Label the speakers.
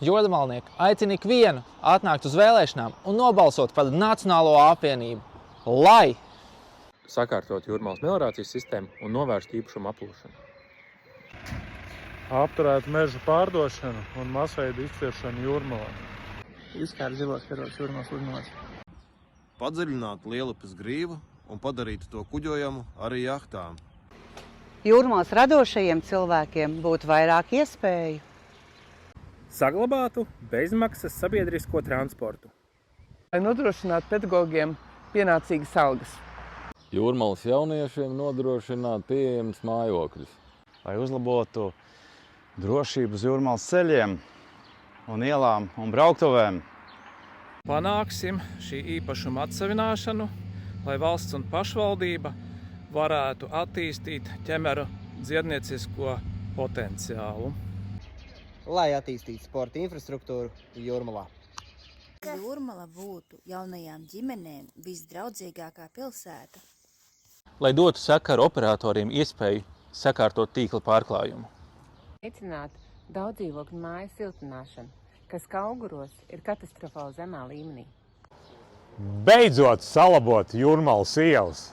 Speaker 1: Jūrmalnieki aicina ikvienu atnākt uz vēlēšanām un nobalsot par Nacionālo apvienību, lai
Speaker 2: sakārtot Jūrmalas meliorācijas sistēmu un novērst īpašumu aplūšanu.
Speaker 3: Apturēt mežu pārdošanu un masveidu izciršanu Jūrmalā.
Speaker 4: Izkārt zilās karotes Jūrmalas uzņemās.
Speaker 5: Padziļināt Lielupes grīvu un padarīt to kuģojamu arī jahtām.
Speaker 6: Jūrmalas radošajiem cilvēkiem būtu vairāk iespēju.
Speaker 7: Saglabātu bezmaksas sabiedrisko transportu.
Speaker 8: Lai nodrošinātu pedagogiem pienācīgas algas.
Speaker 9: Jūrmalas jauniešiem nodrošināt pieejams mājokļus.
Speaker 10: Lai uzlabotu drošību uz Jūrmalas ceļiem un ielām un brauktuvēm.
Speaker 11: Panāksim šī īpašuma atsavināšanu, lai valsts un pašvaldība varētu attīstīt ķemeru dziedniecisko potenciālu.
Speaker 4: Lai attīstītu sporta infrastruktūru Jūrmalā.
Speaker 12: Jūrmala būtu jaunajām ģimenēm visdraudzīgākā pilsēta.
Speaker 2: Lai dotu sakaru operatoriem iespēju sakārtot tīkla pārklājumu.
Speaker 13: Veicināt daudzdzīvokļu māju siltināšanu, kas Kauguros ir katastrofāli zemā līmenī.
Speaker 3: Beidzot salabot Jūrmalas ielas.